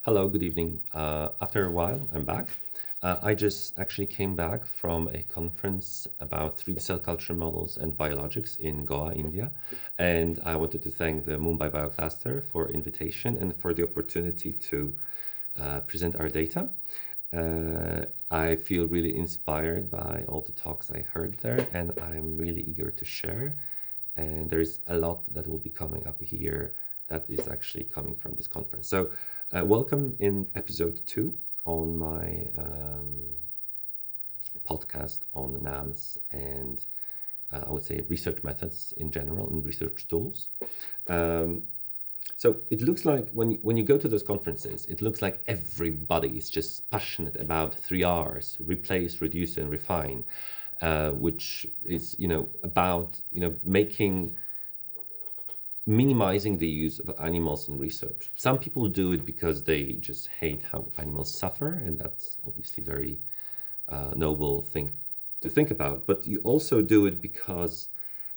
Hello, good evening. After a while, I'm back. I just actually came back from a conference about 3D cell culture models and biologics in Goa, India. And I wanted to thank the Mumbai Biocluster for invitation and for the opportunity to present our data. I feel really inspired by all the talks I heard there, and I'm really eager to share. And there's a lot that will be coming up here that is actually coming from this conference. So, welcome in episode 2 on my podcast on NAMs and I would say research methods in general and research tools. So it looks like when you go to those conferences, it looks like everybody is just passionate about 3 Rs: replace, reduce, and refine, which is about minimizing the use of animals in research. Some people do it because they just hate how animals suffer, and that's obviously very noble thing to think about. But you also do it because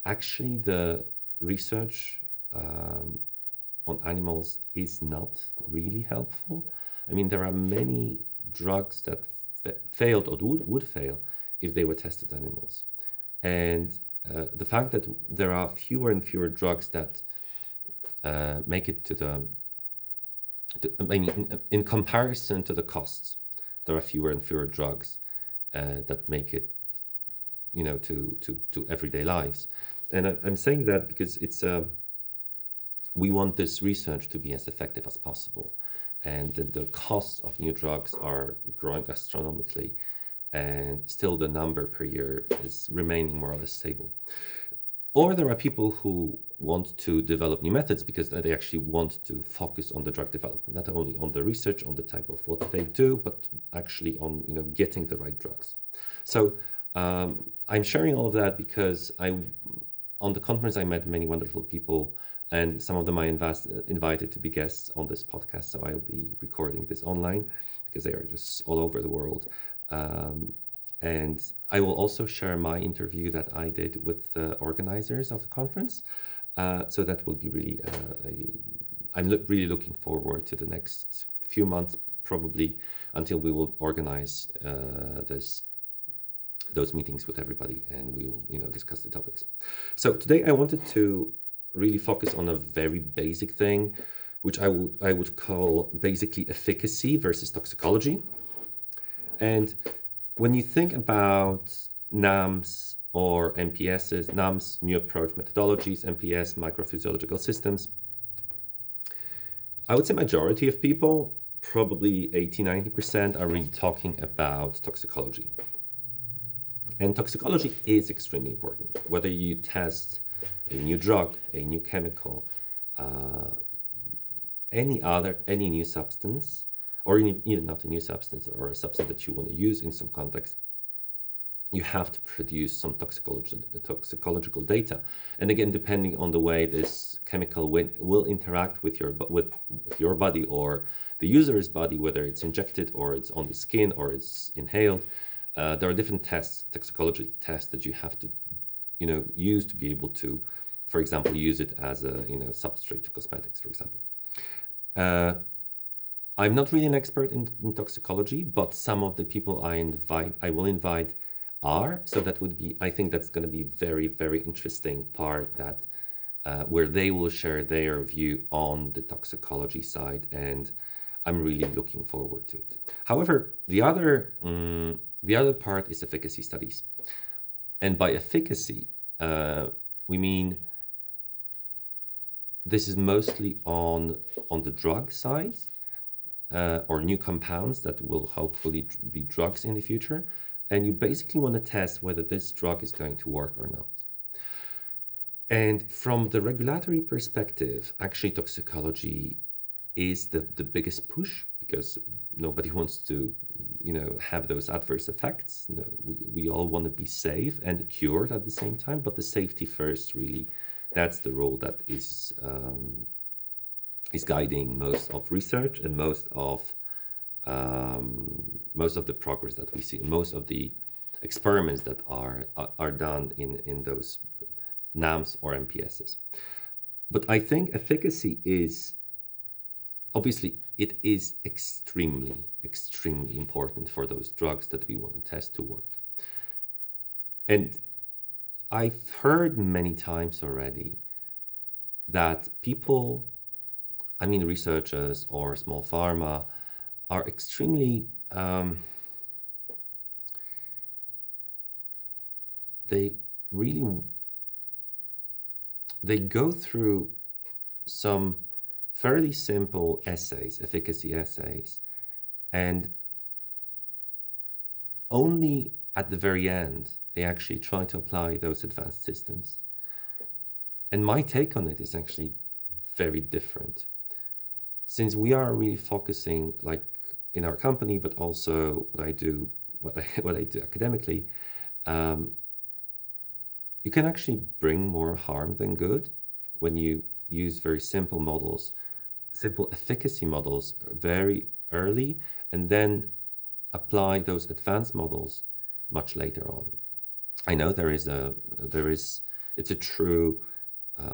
actually the research on animals is not really helpful. I mean, there are many drugs that failed or would fail if they were tested on animals. And the fact that there are fewer and fewer drugs that make it in comparison to the costs, there are fewer and fewer drugs that make it, to everyday lives. And I'm saying that because we want this research to be as effective as possible, and the costs of new drugs are growing astronomically, and still the number per year is remaining more or less stable. Or there are people who want to develop new methods because they actually want to focus on the drug development, not only on the research, on the type of what they do, but actually on getting the right drugs. So I'm sharing all of that because on the conference I met many wonderful people, and some of them I invited to be guests on this podcast. So I'll be recording this online because they are just all over the world. And I will also share my interview that I did with the organizers of the conference. So that will be really, I'm really looking forward to the next few months, probably until we will organize those meetings with everybody, and we will discuss the topics. So today I wanted to really focus on a very basic thing, which I would call basically efficacy versus toxicology. And when you think about NAMs or MPSs, NAMs, new approach methodologies, MPS, microphysiological systems, I would say majority of people, probably 80-90%, are really talking about toxicology. And toxicology is extremely important. Whether you test a new drug, a new chemical, any new substance, or even not a new substance, or a substance that you want to use in some context, you have to produce some toxicological data. And again, depending on the way this chemical will interact with your body or the user's body, whether it's injected or it's on the skin or it's inhaled, there are different toxicology tests that you have to use to be able to, for example, use it as a substrate to cosmetics, for example. I'm not really an expert in toxicology, but some of the people I will invite are. So that would be, I think that's going to be very, very interesting part that where they will share their view on the toxicology side, and I'm really looking forward to it. However, the other part is efficacy studies, and by efficacy we mean this is mostly on the drug side. Or new compounds that will hopefully be drugs in the future. And you basically want to test whether this drug is going to work or not. And from the regulatory perspective, actually toxicology is the biggest push, because nobody wants to have those adverse effects. We all want to be safe and cured at the same time, but the safety first, really, that's the role that is guiding most of research and most of the progress that we see, most of the experiments that are done in those NAMs or MPSs. But I think efficacy is obviously it is extremely, extremely important for those drugs that we want to test to work. And I've heard many times already that people, I mean researchers or small pharma, are extremely they really they go through some fairly simple essays, efficacy essays, and only at the very end they actually try to apply those advanced systems. And my take on it is actually very different. Since we are really focusing, like in our company, but also what I do academically, you can actually bring more harm than good when you use very simple models, simple efficacy models very early, and then apply those advanced models much later on. I know it's a true,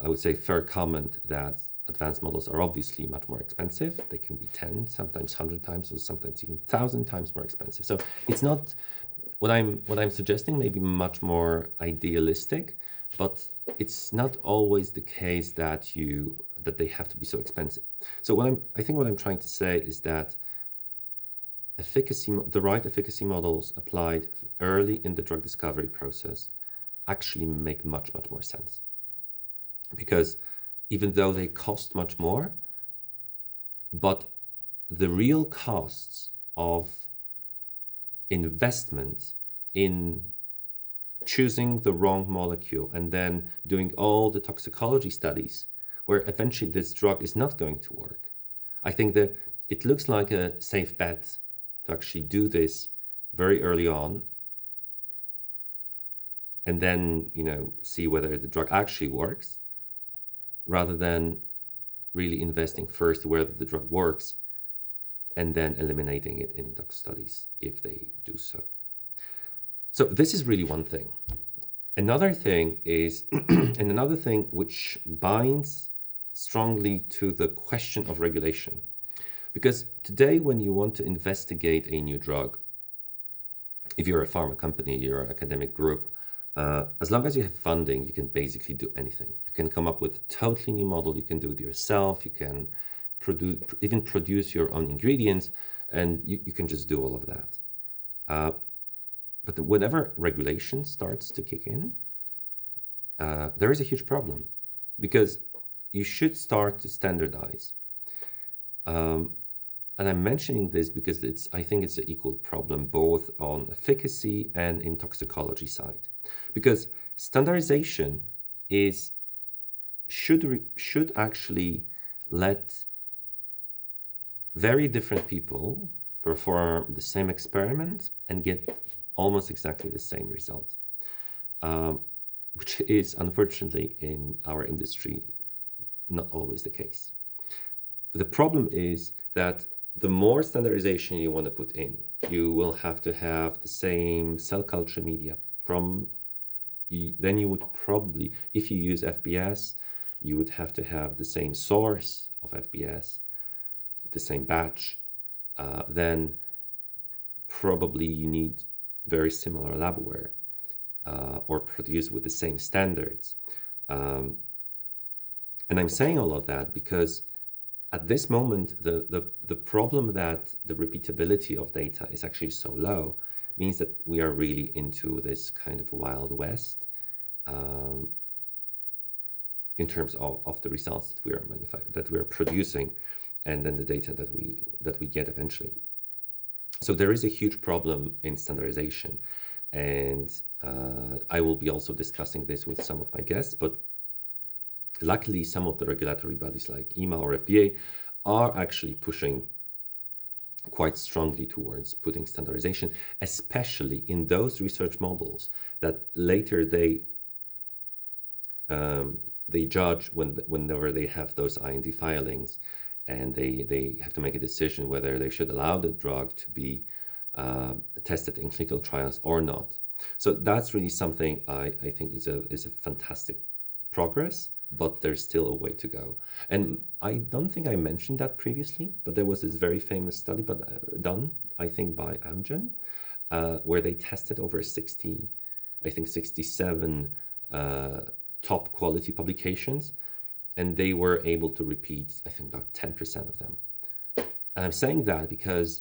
I would say, fair comment that advanced models are obviously much more expensive. They can be 10, sometimes 100 times, or sometimes even 1,000 times more expensive. So it's not what I'm suggesting, maybe much more idealistic, but it's not always the case that they have to be so expensive. So I think what I'm trying to say is that the right efficacy models applied early in the drug discovery process actually make much, much more sense. Because even though they cost much more, but the real costs of investment in choosing the wrong molecule and then doing all the toxicology studies where eventually this drug is not going to work. I think that it looks like a safe bet to actually do this very early on and then, see whether the drug actually works, rather than really investing first whether the drug works and then eliminating it in tox studies if they do so. So this is really one thing. Another thing is, and another thing which binds strongly to the question of regulation. Because today, when you want to investigate a new drug, if you're a pharma company, you're an academic group, as long as you have funding, you can basically do anything. You can come up with a totally new model. You can do it yourself. You can produce your own ingredients, and you can just do all of that. But whenever regulation starts to kick in, there is a huge problem, because you should start to standardize. And I'm mentioning this because I think it's an equal problem both on efficacy and in toxicology side. Because standardization should actually let very different people perform the same experiment and get almost exactly the same result, which is unfortunately in our industry not always the case. The problem is that the more standardization you want to put in, you will have to have the same cell culture media then you would probably, if you use FBS, you would have to have the same source of FBS, the same batch. Then probably you need very similar labware, or produce with the same standards. And I'm saying all of that because at this moment, the problem that the repeatability of data is actually so low means that we are really into this kind of Wild West in terms of the results that we are producing, and then the data that we get eventually. So there is a huge problem in standardization, and I will be also discussing this with some of my guests, but luckily, some of the regulatory bodies like EMA or FDA are actually pushing quite strongly towards putting standardization, especially in those research models that later they judge whenever they have those IND filings, and they have to make a decision whether they should allow the drug to be tested in clinical trials or not. So that's really something I think is a fantastic progress, but there's still a way to go. And I don't think I mentioned that previously, but there was this very famous study, but done, I think, by Amgen, where they tested over 60, I think 67 top quality publications, and they were able to repeat, I think, about 10% of them. And I'm saying that because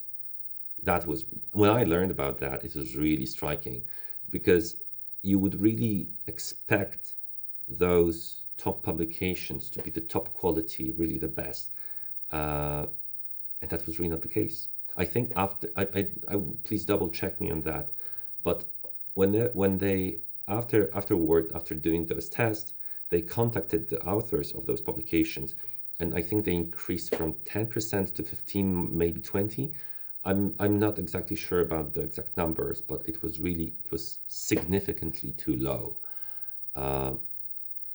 that was, when I learned about that, it was really striking, because you would really expect those top publications to be the top quality, really the best. And that was really not the case. I think please double check me on that. But after doing those tests, they contacted the authors of those publications, and I think they increased from 10% to 15, maybe 20. I'm not exactly sure about the exact numbers, but it was significantly too low.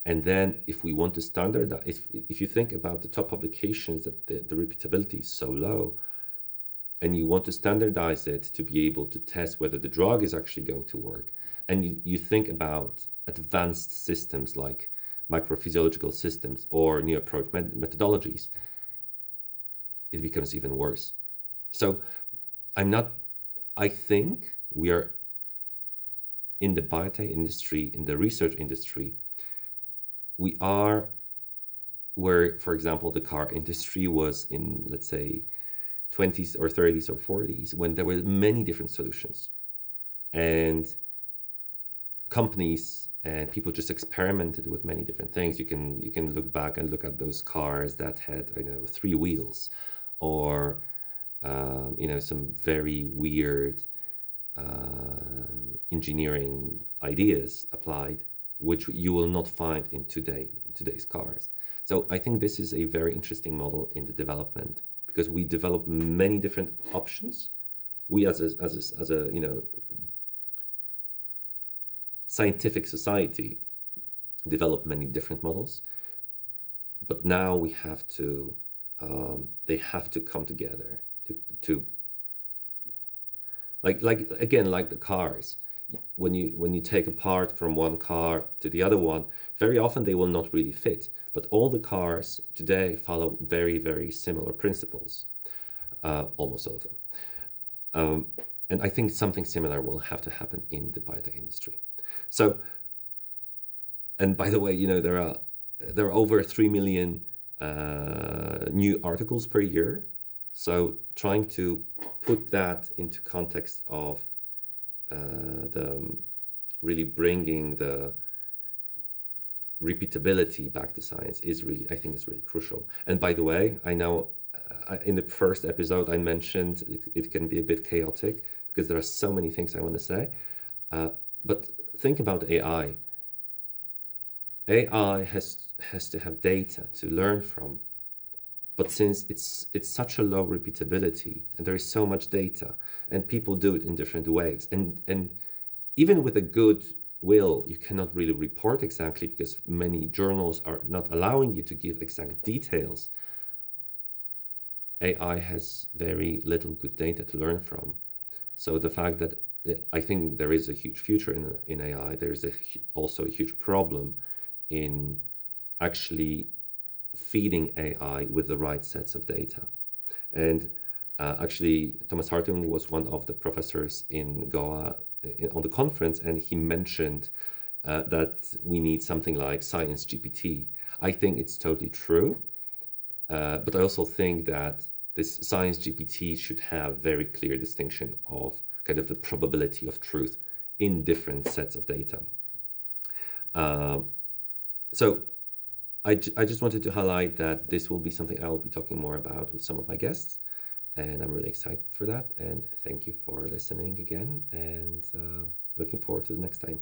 And then if we want to standardize, if you think about the top publications, that the repeatability is so low, and you want to standardize it to be able to test whether the drug is actually going to work, and you think about advanced systems like microphysiological systems or new approach methodologies, it becomes even worse. So I think we are in the biotech industry, in the research industry, we are where, for example, the car industry was in, let's say, 20s or 30s or 40s, when there were many different solutions. And companies and people just experimented with many different things. You can look back and look at those cars that had, 3 wheels, or some very weird engineering ideas applied, which you will not find in today's cars. So I think this is a very interesting model in the development, because we develop many different options. We as a scientific society develop many different models, but now we have to they have to come together to like the cars. When you take a part from one car to the other one, very often they will not really fit. But all the cars today follow very, very similar principles, almost all of them. And I think something similar will have to happen in the biotech industry. So, and by the way, there are over 3 million new articles per year. So trying to put that into context of really bringing the repeatability back to science I think is really crucial. And by the way, I know in the first episode I mentioned it can be a bit chaotic because there are so many things I want to say. But think about AI. AI has to have data to learn from. But since it's such a low repeatability and there is so much data and people do it in different ways, and even with a good will, you cannot really report exactly because many journals are not allowing you to give exact details. AI has very little good data to learn from. So the fact that I think there is a huge future in AI, there's also a huge problem in actually feeding AI with the right sets of data. And actually, Thomas Hartung was one of the professors in Goa on the conference, and he mentioned that we need something like Science GPT. I think it's totally true, but I also think that this Science GPT should have very clear distinction of kind of the probability of truth in different sets of data. So I just wanted to highlight that this will be something I will be talking more about with some of my guests, and I'm really excited for that. And thank you for listening again, and looking forward to the next time.